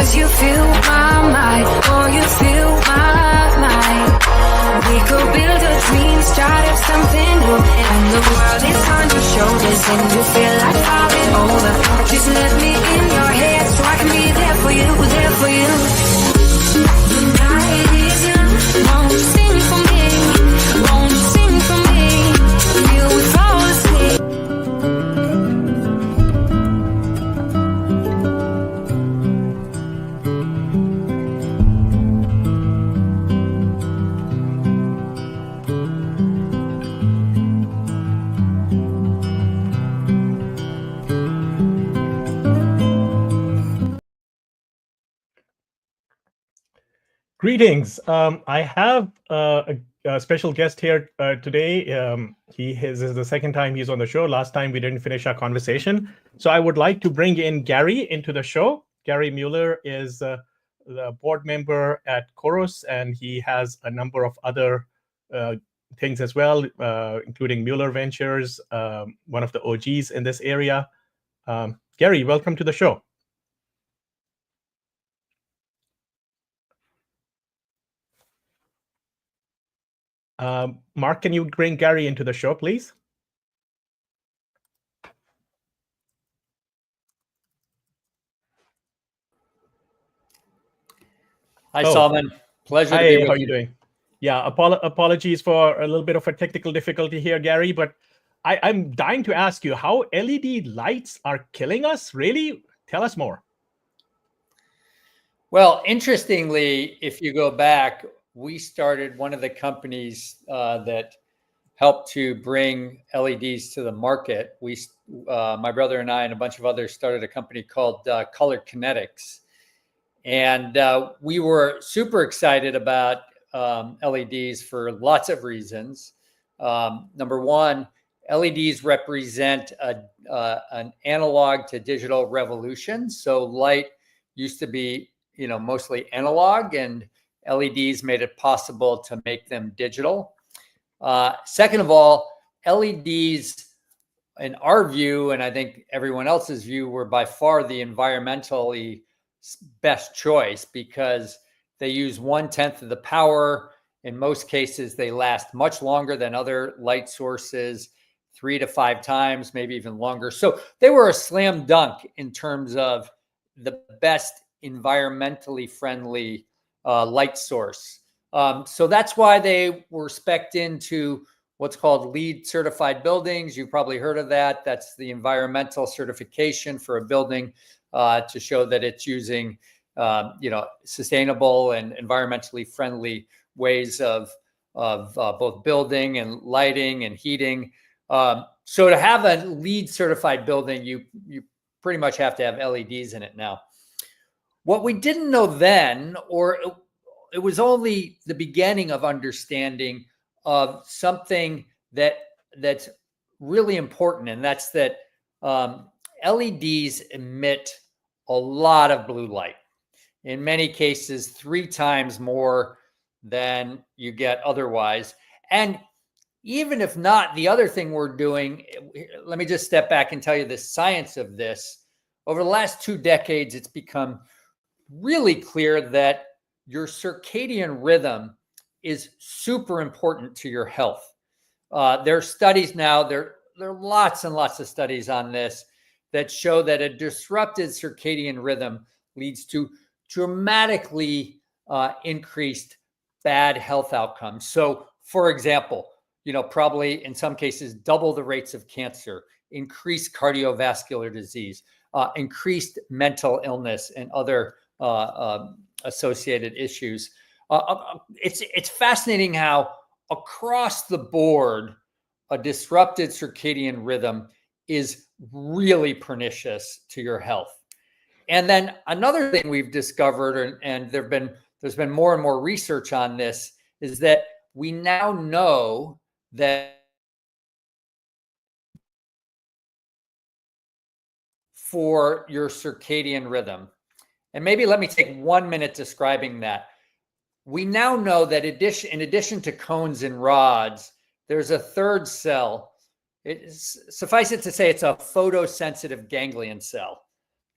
Cause you feel my mind, or you feel my mind. We could build a dream, start up something new. And the world is on your shoulders and you feel like falling over. Just let me in your head so I can be there for you, there for you. The night is young, won't you sing for me? Won't you sing for me? Till we fall asleep. Greetings. I have a special guest here today. This is the second time he's on the show. Last time we didn't finish our conversation. So I would like to bring in Gary into the show. Gary Mueller is the board member at Khoros, and he has a number of other things as well, including Mueller Ventures, one of the OGs in this area. Gary, welcome to the show. Mark, can you bring Gary into the show, please? Hi, Salman. Pleasure to be with you. How are you doing? Yeah, apologies for a little bit of a technical difficulty here, Gary, but I'm dying to ask you how LED lights are killing us. Really? Tell us more. Well, interestingly, if you go back, we started one of the companies that helped to bring LEDs to the market. My brother and I and a bunch of others started a company called Color Kinetics. And we were super excited about LEDs for lots of reasons. Number one, LEDs represent an analog to digital revolution. So light used to be, mostly analog, and LEDs made it possible to make them digital. Second of all, LEDs, in our view, and I think everyone else's view, were by far the environmentally best choice because they use 1/10 of the power. In most cases, they last much longer than other light sources, 3 to 5 times, maybe even longer. So they were a slam dunk in terms of the best environmentally friendly light source. So that's why they were spec'd into what's called LEED certified buildings. You've probably heard of that. That's the environmental certification for a building to show that it's using sustainable and environmentally friendly ways of both building and lighting and heating. So to have a LEED certified building, you pretty much have to have LEDs in it now. What we didn't know then, or it was only the beginning of understanding of something that's really important, and that's that LEDs emit a lot of blue light. In many cases, 3 times more than you get otherwise. And even if not, the other thing we're doing, let me just step back and tell you the science of this. Over the last 2 decades, it's become really clear that your circadian rhythm is super important to your health. There are studies now, there are lots and lots of studies on this that show that a disrupted circadian rhythm leads to dramatically increased bad health outcomes. So, for example, probably in some cases, double the rates of cancer, increased cardiovascular disease, increased mental illness, and other associated issues. It's fascinating how across the board, a disrupted circadian rhythm is really pernicious to your health. And then another thing we've discovered, and there's been more and more research on this, is that we now know that for your circadian rhythm. And maybe let me take 1 minute describing that. We now know that in addition to cones and rods, there's a third cell. Suffice it to say, it's a photosensitive ganglion cell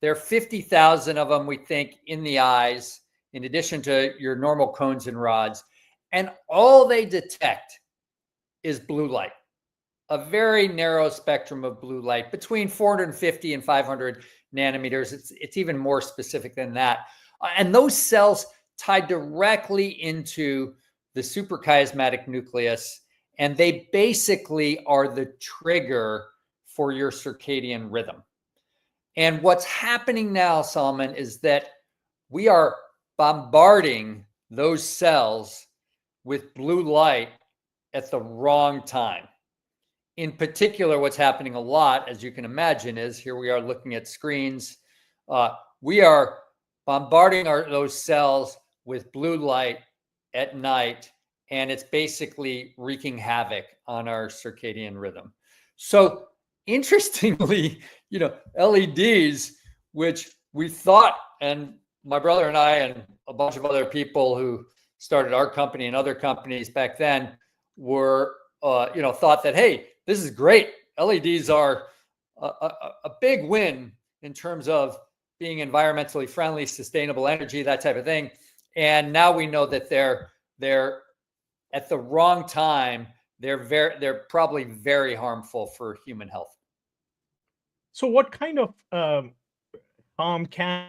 There are 50,000 of them, we think, in the eyes, in addition to your normal cones and rods. And all they detect is blue light, a very narrow spectrum of blue light between 450 and 500 nanometers. It's even more specific than that. And those cells tie directly into the suprachiasmatic nucleus, and they basically are the trigger for your circadian rhythm. And what's happening now, Solomon, is that we are bombarding those cells with blue light at the wrong time. In particular, what's happening a lot, as you can imagine, is here we are looking at screens. We are bombarding those cells with blue light at night, and it's basically wreaking havoc on our circadian rhythm. So interestingly, LEDs, which we thought, and my brother and I and a bunch of other people who started our company and other companies back then were, thought that, hey, this is great. LEDs are a big win in terms of being environmentally friendly, sustainable energy, that type of thing. And now we know that they're at the wrong time. They're probably very harmful for human health. So what kind of harm can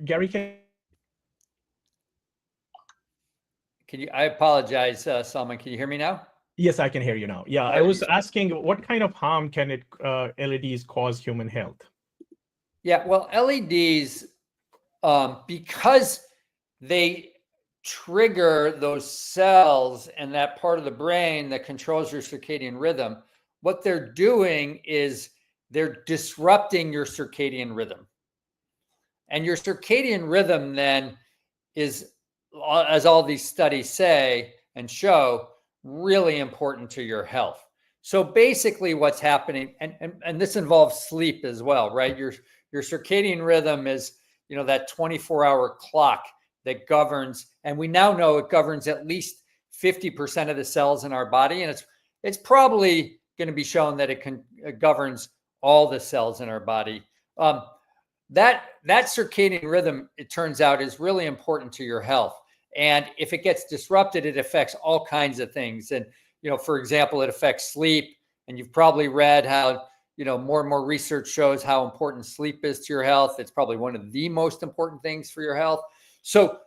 Gary, can you, I apologize, Salman, can you hear me now? Yes, I can hear you now. Yeah, I was asking what kind of harm can LEDs cause human health? Yeah, well, LEDs, because they trigger those cells and that part of the brain that controls your circadian rhythm, what they're doing is they're disrupting your circadian rhythm. And your circadian rhythm then is, as all these studies say and show, really important to your health. So basically what's happening, and this involves sleep as well, right? Your circadian rhythm is, that 24-hour clock that governs, and we now know it governs at least 50% of the cells in our body. And it's probably going to be shown that it governs all the cells in our body. That circadian rhythm, it turns out, is really important to your health. And if it gets disrupted, it affects all kinds of things. And, for example, it affects sleep. And you've probably read how, more and more research shows how important sleep is to your health. It's probably one of the most important things for your health. So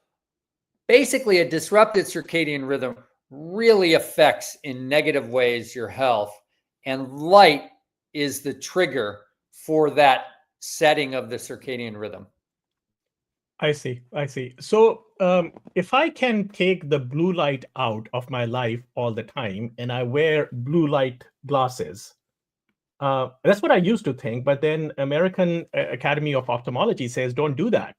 basically, a disrupted circadian rhythm really affects in negative ways your health. And light is the trigger for that setting of the circadian rhythm. I see. So if I can take the blue light out of my life all the time and I wear blue light glasses, that's what I used to think. But then American Academy of Ophthalmology says don't do that.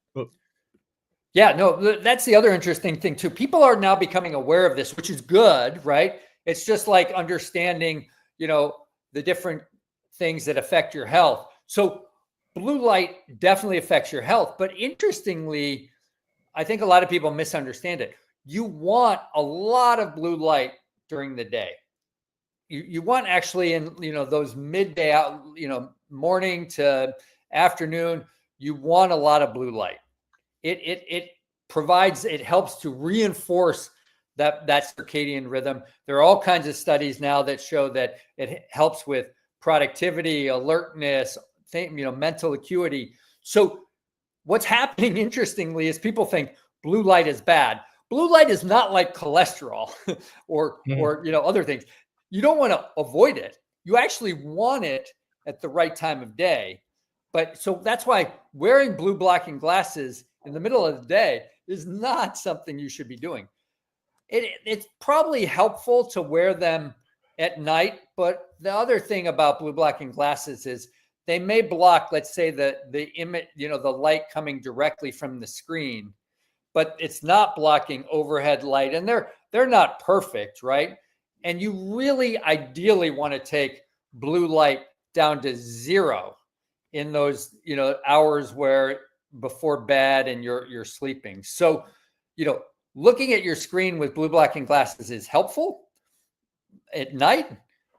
Yeah, no, that's the other interesting thing too. People are now becoming aware of this, which is good, right? It's just like understanding, the different things that affect your health. So blue light definitely affects your health. But interestingly, I think a lot of people misunderstand it. You want a lot of blue light during the day. You want actually in, those midday out, morning to afternoon, you want a lot of blue light. It helps to reinforce that circadian rhythm. There are all kinds of studies now that show that it helps with productivity, alertness, mental acuity. So what's happening, interestingly, is people think blue light is bad. Blue light is not like cholesterol or other things. You don't want to avoid it. You actually want it at the right time of day. But so that's why wearing blue blocking glasses in the middle of the day is not something you should be doing. It's probably helpful to wear them at night. But the other thing about blue blocking glasses is they may block, let's say, the image, the light coming directly from the screen, but it's not blocking overhead light, and they're not perfect, right? And you really ideally want to take blue light down to 0. in those, hours where before bed and you're sleeping. So, looking at your screen with blue blocking glasses is helpful at night.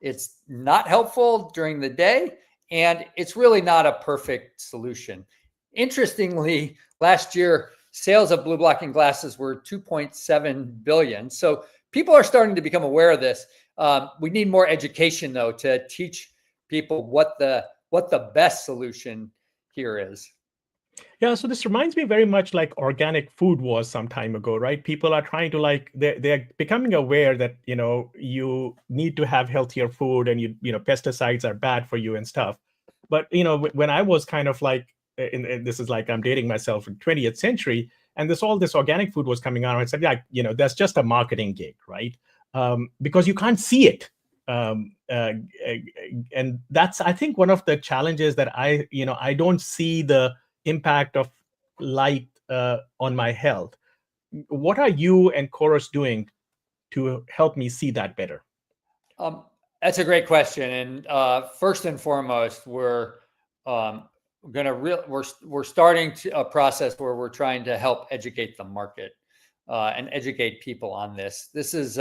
It's not helpful during the day, and it's really not a perfect solution. Interestingly, last year, sales of blue blocking glasses were 2.7 billion. So people are starting to become aware of this. We need more education, though, to teach people what the best solution here is. Yeah, so this reminds me very much like organic food was some time ago, right? People are trying to they're becoming aware that, you need to have healthier food, and pesticides are bad for you and stuff. But, when I was kind of like, this is like I'm dating myself in 20th century, and all this organic food was coming out, I said, that's just a marketing gig, right? Because you can't see it. And that's, I think, one of the challenges that I don't see the impact of light on my health. What are you and Chorus doing to help me see that better? That's a great question. And first and foremost, we're starting a process where we're trying to help educate the market and educate people on this. This is,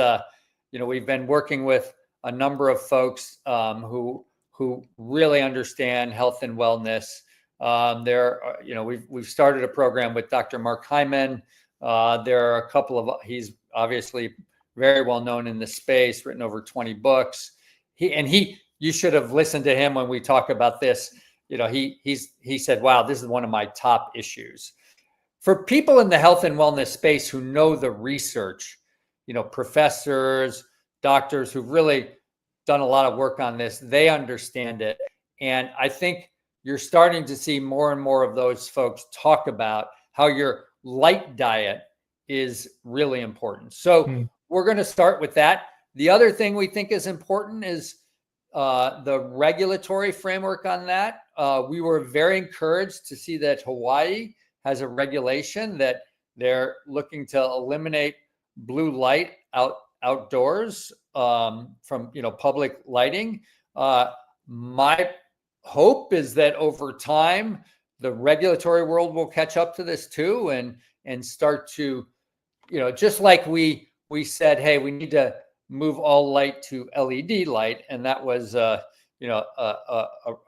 we've been working with a number of folks who really understand health and wellness. We've started a program with Dr. Mark Hyman. There are a couple of, he's obviously very well known in the space, written over 20 books. You should have listened to him when we talk about this. He said, wow, this is one of my top issues. For people in the health and wellness space who know the research, professors, doctors who've really done a lot of work on this, they understand it. And I think you're starting to see more and more of those folks talk about how your light diet is really important. So we're going to start with that. The other thing we think is important is the regulatory framework on that. We were very encouraged to see that Hawaii has a regulation that they're looking to eliminate blue light outdoors from public lighting. My hope is that over time the regulatory world will catch up to this too, and start to, just like we said, hey, we need to move all light to LED light, and that was a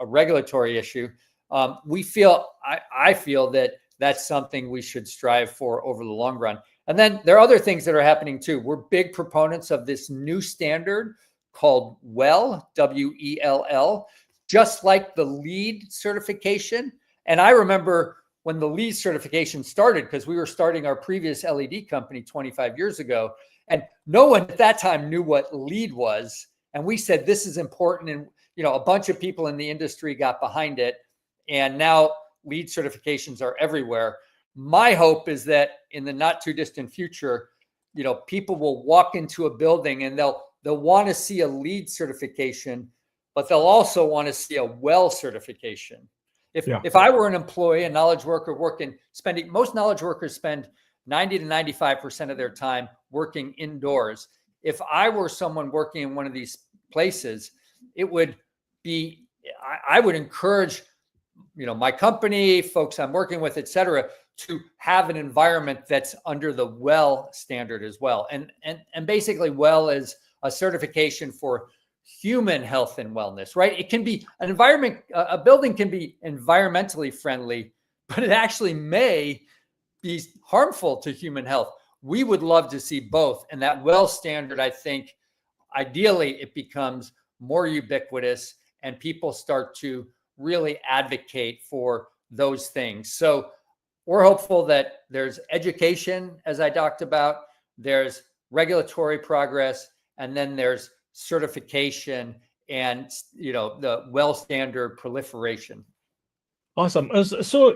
regulatory issue. I feel that that's something we should strive for over the long run. And then there are other things that are happening too. We're big proponents of this new standard called WELL, WELL, just like the LEED certification. And I remember when the LEED certification started, because we were starting our previous LED company 25 years ago, and no one at that time knew what LEED was. And we said, this is important. And, a bunch of people in the industry got behind it. And now LEED certifications are everywhere. My hope is that in the not too distant future, people will walk into a building and they'll want to see a LEED certification, but they'll also want to see a WELL certification. If I were an employee, a knowledge worker most knowledge workers spend 90 to 95% of their time working indoors. If I were someone working in one of these places, I would encourage, my company, folks I'm working with, et cetera, to have an environment that's under the WELL standard as well. And basically WELL is a certification for human health and wellness, right? It can be an environment, a building can be environmentally friendly, but it actually may be harmful to human health. We would love to see both. And that WELL standard, I think, ideally it becomes more ubiquitous and people start to really advocate for those things. So we're hopeful that there's education, as I talked about, there's regulatory progress, and then there's certification and, the WELL standard proliferation. Awesome. So,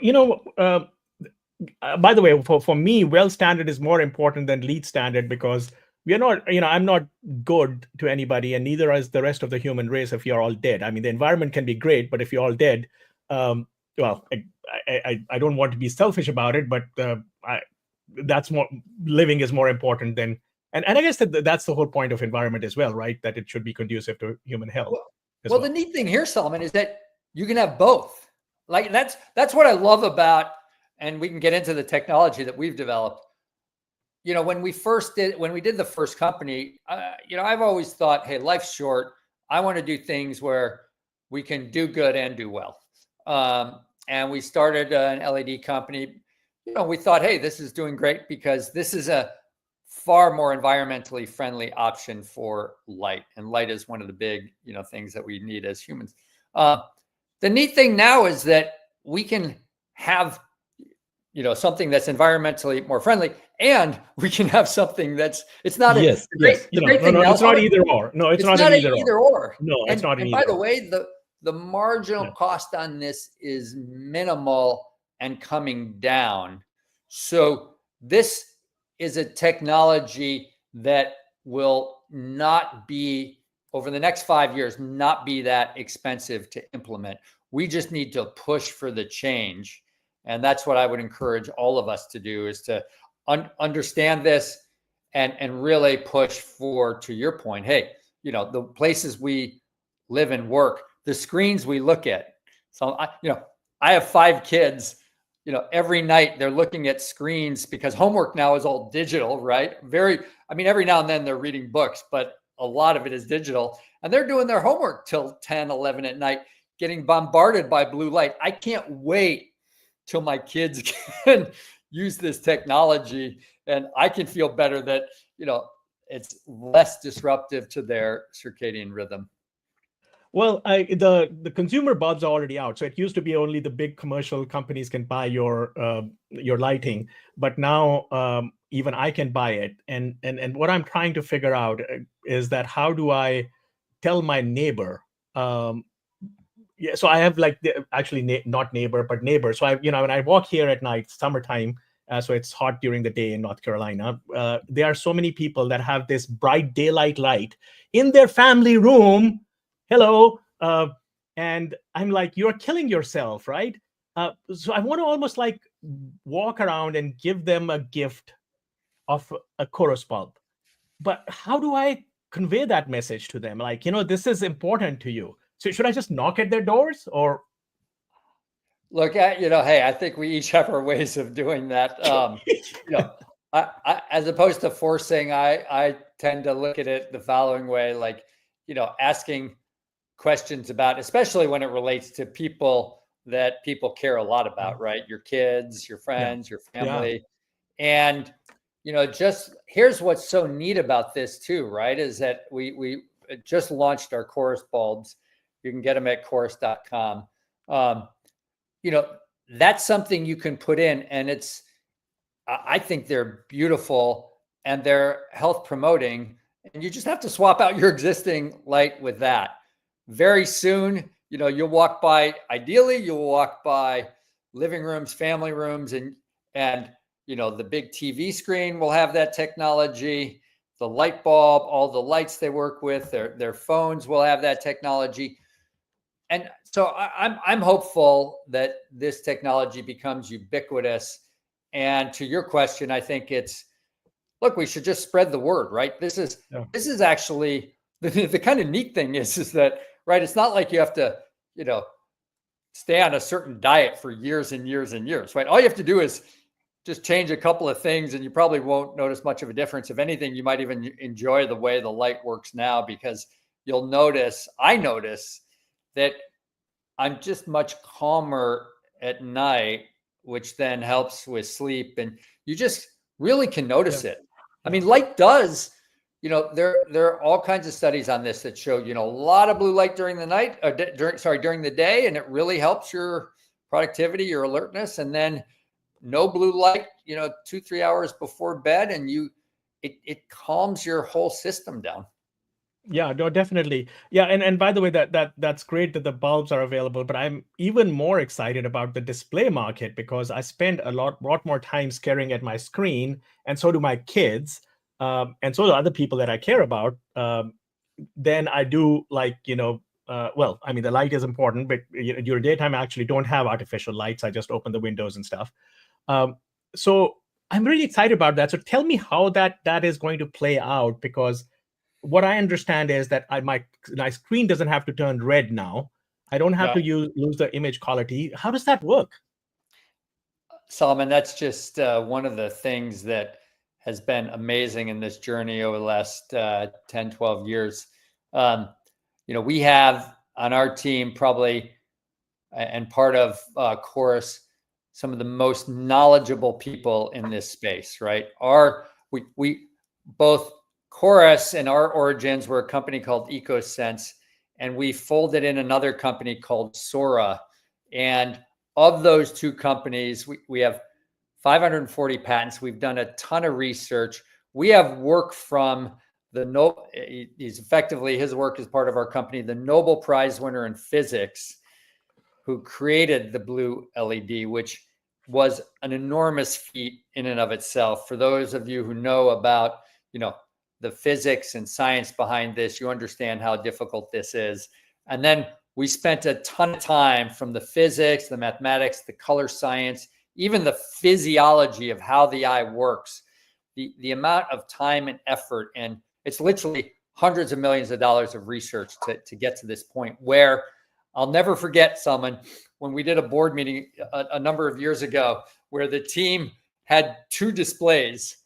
by the way, for me, WELL standard is more important than LEED standard, because we are not, I'm not good to anybody, and neither is the rest of the human race if you're all dead. I mean, the environment can be great, but if you're all dead, well, I don't want to be selfish about it, but that's more, living is more important than, and I guess that's the whole point of environment as well, right? That it should be conducive to human health. Well, the neat thing here, Solomon, is that you can have both. Like that's what I love about, and we can get into the technology that we've developed. When we did the first company, I've always thought, hey, life's short. I want to do things where we can do good and do well. And we started an LED company. We thought, hey, this is doing great because this is a far more environmentally friendly option for light. And light is one of the big, things that we need as humans. The neat thing now is that we can have, something that's environmentally more friendly, and we can have something it's not. Yes. It's not either or. No, it's not an either or. No, it's not an either. By the way, the marginal cost on this is minimal and coming down. So this is a technology that will not be, over the next 5 years, not be that expensive to implement. We just need to push for the change. And that's what I would encourage all of us to do, is to understand this and really push for, to your point, hey, the places we live and work, the screens we look at. So, I have 5 kids, every night they're looking at screens because homework now is all digital, right? Every now and then they're reading books, but a lot of it is digital, and they're doing their homework till 10, 11 at night, getting bombarded by blue light. I can't wait till my kids can use this technology and I can feel better that, it's less disruptive to their circadian rhythm. Well, the consumer bulbs are already out. So it used to be only the big commercial companies can buy your lighting, but now even I can buy it. And what I'm trying to figure out is that how do I tell my neighbor? So I have not neighbor, but neighbor. So when I walk here at night, summertime, so it's hot during the day in North Carolina. There are so many people that have this bright daylight light in their family room. Hello. And I'm like, you're killing yourself, right? So I want to almost walk around and give them a gift of a Chorus bulb. But how do I convey that message to them? This is important to you. So should I just knock at their doors or? Look, hey, I think we each have our ways of doing that. I, as opposed to forcing, I tend to look at it the following way, asking questions about, especially when it relates to people that people care a lot about, right? Your kids, your friends, your family. Yeah. And, just here's what's so neat about this too, right? Is that we just launched our Chorus bulbs. You can get them at chorus.com. That's something you can put in, and I think they're beautiful and they're health promoting, and you just have to swap out your existing light with that. Very soon, you'll walk by living rooms, family rooms, and the big TV screen will have that technology. The light bulb, all the lights they work with, their phones will have that technology. And so I'm hopeful that this technology becomes ubiquitous. And to your question, I think we should just spread the word, right? This is actually the kind of neat thing is that, right? It's not like you have to, stay on a certain diet for years and years and years, right? All you have to do is just change a couple of things and you probably won't notice much of a difference. If anything, you might even enjoy the way the light works now, because I notice that I'm just much calmer at night, which then helps with sleep. And you just really can notice it. I mean, light does, there are all kinds of studies on this that show, a lot of blue light during the night, during the day. And it really helps your productivity, your alertness. And then no blue light, 2-3 hours before bed. And it calms your whole system down. Yeah, no, definitely. Yeah, and by the way, that's great that the bulbs are available, but I'm even more excited about the display market because I spend a lot more time staring at my screen, and so do my kids, and so do other people that I care about. Than I do the light is important, but during daytime I actually don't have artificial lights. I just open the windows and stuff. So I'm really excited about that. So tell me how that is going to play out, because what I understand is that my screen doesn't have to turn red now. I don't have Yeah. to lose the image quality. How does that work? Solomon, that's just one of the things that has been amazing in this journey over the last 10, 12 years. We have on our team probably, and part of Chorus, some of the most knowledgeable people in this space, right? We both Chorus and our origins were a company called EcoSense, and we folded in another company called Sora. And of those two companies, we have 540 patents. We've done a ton of research. We have work from his work is part of our company, the Nobel Prize winner in physics, who created the blue LED, which was an enormous feat in and of itself. For those of you who know about, the physics and science behind this, you understand how difficult this is. And then we spent a ton of time from the physics, the mathematics, the color science, even the physiology of how the eye works, the amount of time and effort. And it's literally hundreds of millions of dollars of research to get to this point, where I'll never forget, Salman, when we did a board meeting a number of years ago, where the team had two displays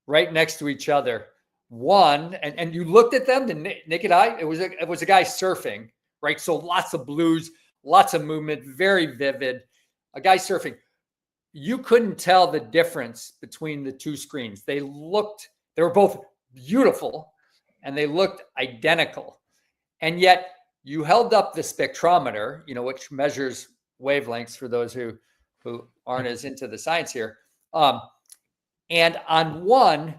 right next to each other. One, and you looked at them, the naked eye, it was a guy surfing, right? So lots of blues, lots of movement, very vivid. A guy surfing. You couldn't tell the difference between the two screens. They were both beautiful and they looked identical. And yet you held up the spectrometer, which measures wavelengths for those who aren't as into the science here. And on one,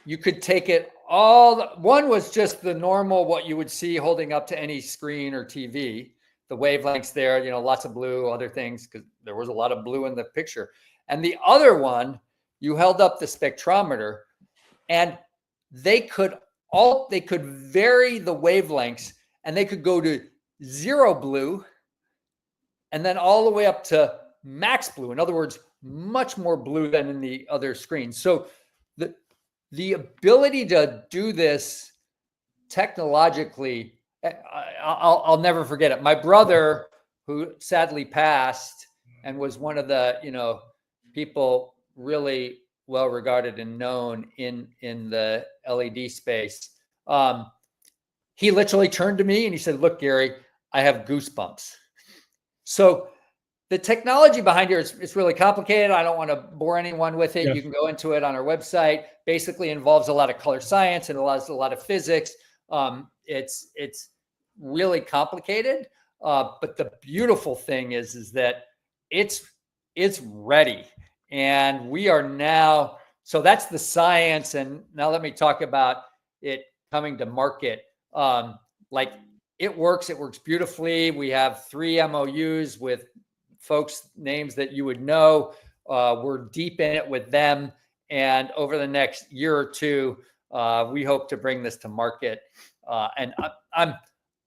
you could take it one was just the normal, what you would see holding up to any screen or TV, the wavelengths there, lots of blue, other things, because there was a lot of blue in the picture. And the other one, you held up the spectrometer, and they could vary the wavelengths, and they could go to 0 blue and then all the way up to max blue. In other words, much more blue than in the other screens. So the ability to do this technologically, I'll never forget it. My brother, who sadly passed and was one of the people really well regarded and known in the LED space, he literally turned to me and he said, "Look, Gary, I have goosebumps." So the technology behind here is really complicated. I don't want to bore anyone with it. Yeah. You can go into it on our website. Basically involves a lot of color science and a lot of physics. It's really complicated. But the beautiful thing is that it's ready. And we are now, so that's the science. And now let me talk about it coming to market. It works beautifully. We have 3 MOUs with folks, names that you would know. We're deep in it with them. And over the next year or two, we hope to bring this to market. And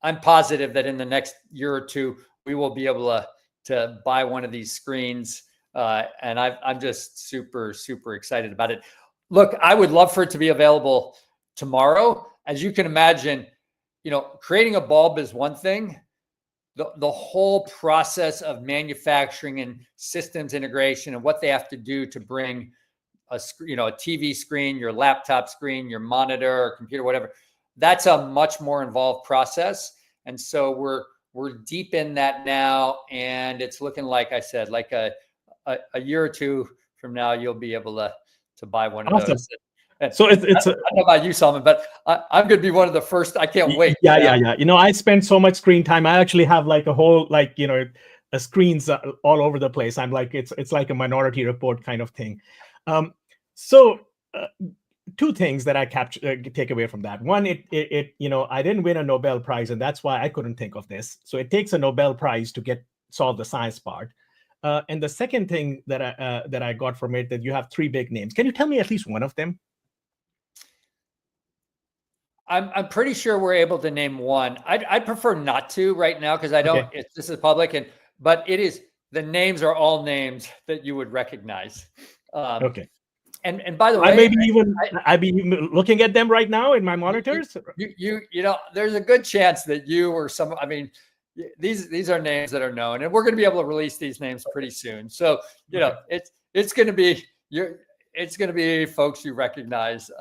I'm positive that in the next year or two, we will be able to buy one of these screens. And I'm just super, super excited about it. Look, I would love for it to be available tomorrow. As you can imagine, creating a bulb is one thing. The whole process of manufacturing and systems integration and what they have to do to bring a TV screen, your laptop screen, your monitor or computer, whatever, that's a much more involved process. And so we're deep in that now. And it's looking, like I said, like a year or two from now, you'll be able to buy one of those. So it's I don't know about you, Salman, but I'm going to be one of the first. I can't wait. Yeah. I spend so much screen time. I actually have a whole screens all over the place. I'm like, it's like a Minority Report kind of thing. So two things that I take away from that. One, I didn't win a Nobel Prize, and that's why I couldn't think of this. So it takes a Nobel Prize to solve the science part. And the second thing that I got from it, that you have 3 big names. Can you tell me at least one of them? I'm pretty sure we're able to name one. I'd prefer not to right now because I don't. Okay. This is public, but it is. The names are all names that you would recognize. Okay. And by the way, I'd be looking at them right now in my monitors. You there's a good chance that you or some. I mean, these are names that are known, and we're going to be able to release these names pretty soon. So it's going to be it's going to be folks you recognize.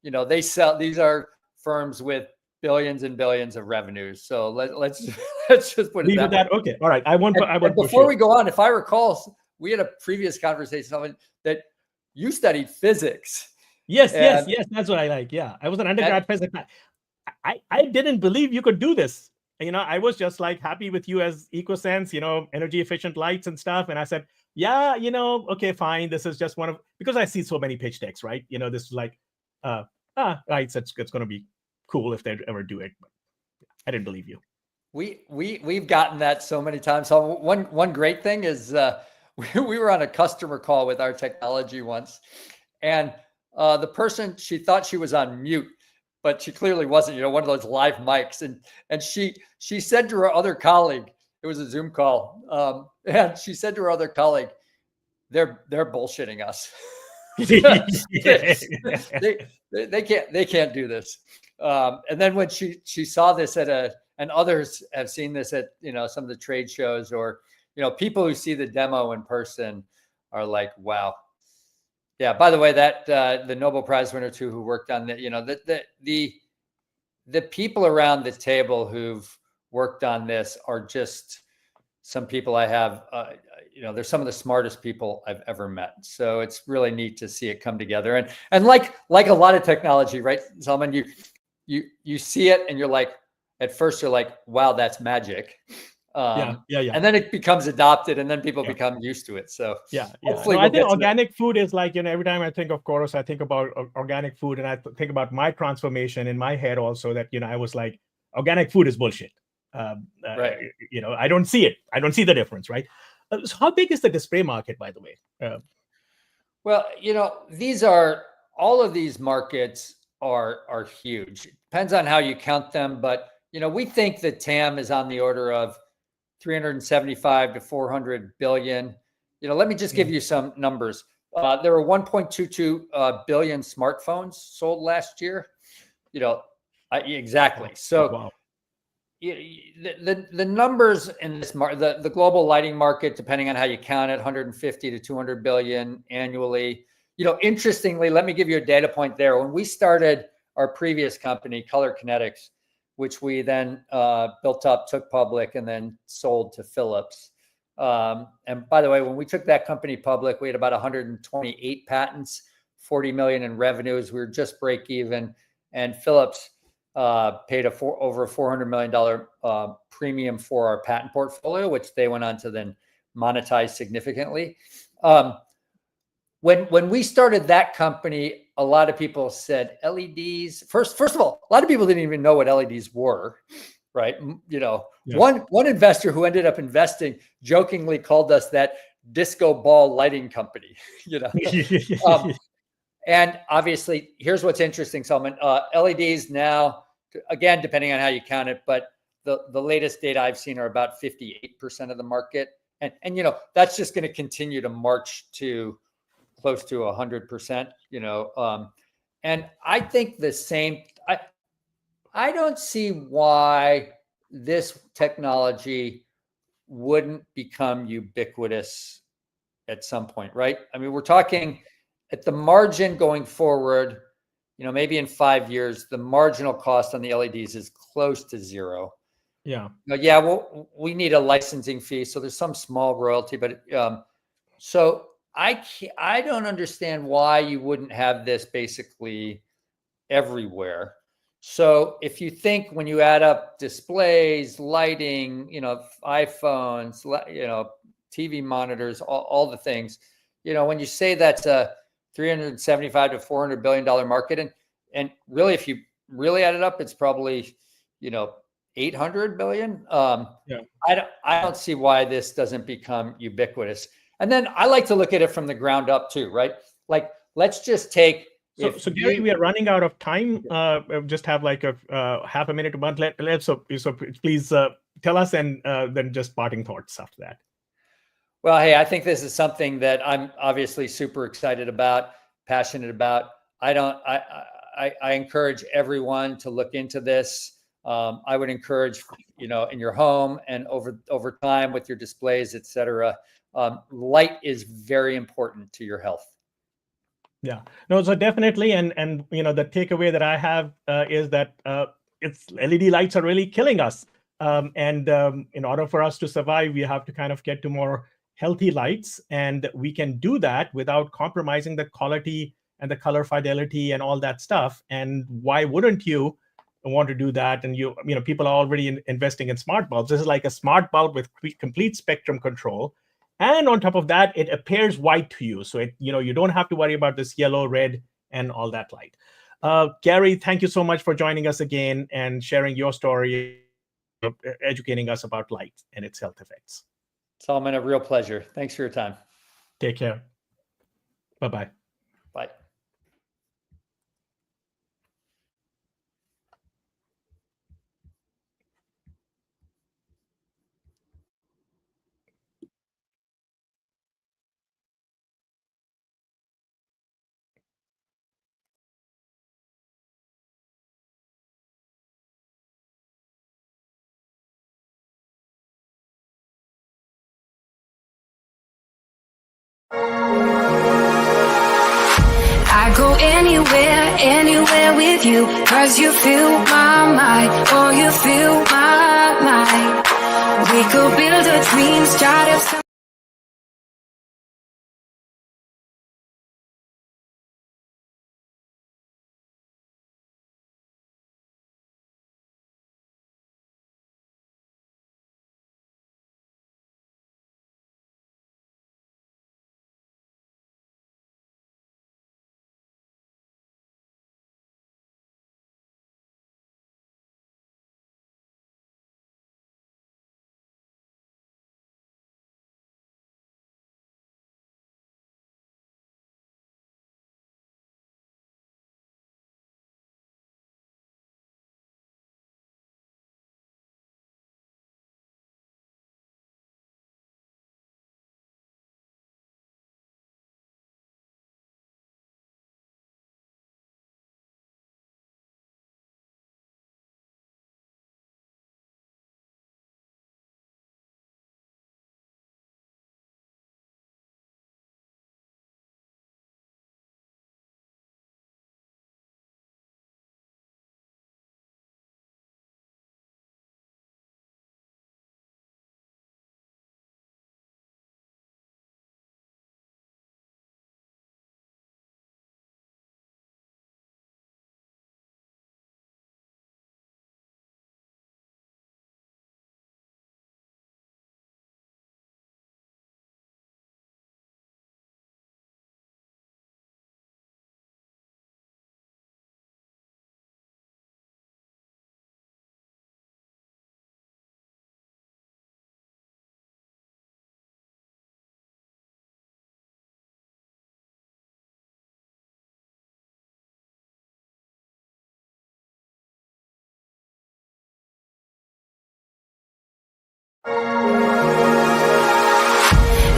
They sell. These are firms with billions and billions of revenues. So let's just put it leave it that. Okay, all right. I won't. Before we go on, if I recall, we had a previous conversation that you studied physics. Yes. That's what I like. Yeah, I was an undergrad physics. I didn't believe you could do this. I was just like happy with you as EcoSense, energy efficient lights and stuff. And I said, yeah, okay, fine. This is just because I see so many pitch decks, right? This is like, right. It's going to be cool if they ever do it. But I didn't believe you. We've gotten that so many times. So one great thing is we were on a customer call with our technology once, and the person, she thought she was on mute, but she clearly wasn't. One of those live mics, and she said to her other colleague, it was a Zoom call, and she said to her other colleague, "They're bullshitting us. they can't do this." And then when she saw this and others have seen this at some of the trade shows, or people who see the demo in person are like, wow. Yeah. By the way, that the Nobel Prize winner too, who worked on that, the people around the table who've worked on this are just some people I have. They're some of the smartest people I've ever met. So it's really neat to see it come together. And like a lot of technology, right, Salman? You see it and you're like, at first you're like, wow, that's magic. Yeah. And then it becomes adopted, and then people become used to it. So hopefully I think organic food is like, every time I think of Chorus, I think about organic food, and I think about my transformation in my head also, that I was like, organic food is bullshit. Right. I don't see it. I don't see the difference, right? So how big is the display market, by the way? Well, all of these markets are huge. It depends on how you count them, but we think that TAM is on the order of 375 to 400 billion. Let me just give you some numbers. There were 1.22 billion smartphones sold last year. Exactly. So wow. The numbers in this market, the global lighting market, depending on how you count it, 150 to 200 billion annually. Interestingly, let me give you a data point there. When we started our previous company, Color Kinetics, which we then built up, took public, and then sold to Philips. And by the way, when we took that company public, we had about 128 patents, 40 million in revenues. We were just break even, and Philips paid over $400 million premium for our patent portfolio, which they went on to then monetize significantly. When we started that company, a lot of people said LEDs. First of all, a lot of people didn't even know what LEDs were, right? One investor who ended up investing jokingly called us that disco ball lighting company. And obviously, here's what's interesting, Salman. LEDs now, again, depending on how you count it, but the latest data I've seen are about 58% of the market, and that's just going to continue to march to close to 100%, and I think the same, I don't see why this technology wouldn't become ubiquitous at some point, right? I mean, we're talking at the margin going forward, maybe in 5 years, the marginal cost on the LEDs is close to zero. Yeah. Well, we need a licensing fee. So there's some small royalty, but so I don't understand why you wouldn't have this basically everywhere. So if you think, when you add up displays, lighting, iPhones, TV monitors, all the things, when you say that's a 375 to 400 billion dollar market, and really, if you really add it up, it's probably 800 billion. I don't see why this doesn't become ubiquitous. And then I like to look at it from the ground up too, right? Like, let's just take. So Gary, we are running out of time. Just have like a half a minute to one. So please tell us, and then just parting thoughts after that. Well, hey, I think this is something that I'm obviously super excited about, passionate about. I encourage everyone to look into this. I would encourage, in your home and over time with your displays, et cetera, light is very important to your health. Yeah, no, so definitely. And the takeaway that I have is that LED lights are really killing us. In order for us to survive, we have to kind of get to more healthy lights. And we can do that without compromising the quality and the color fidelity and all that stuff. And why wouldn't you want to do that? And people are already investing in smart bulbs. This is like a smart bulb with complete spectrum control. And on top of that, it appears white to you. So you don't have to worry about this yellow, red, and all that light. Gary, thank you so much for joining us again and sharing your story, educating us about light and its health effects. Salman, a real pleasure. Thanks for your time. Take care. Bye-bye. Bye. I go anywhere with you, 'cause you fill my mind, oh, you fill my mind. We could build a dream, start of some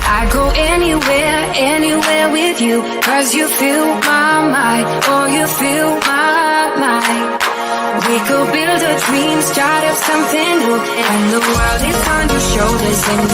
I go anywhere with you, 'cause you fill my mind, oh, you fill my mind. We could build a dream, start of something new, and the world is on your shoulders. And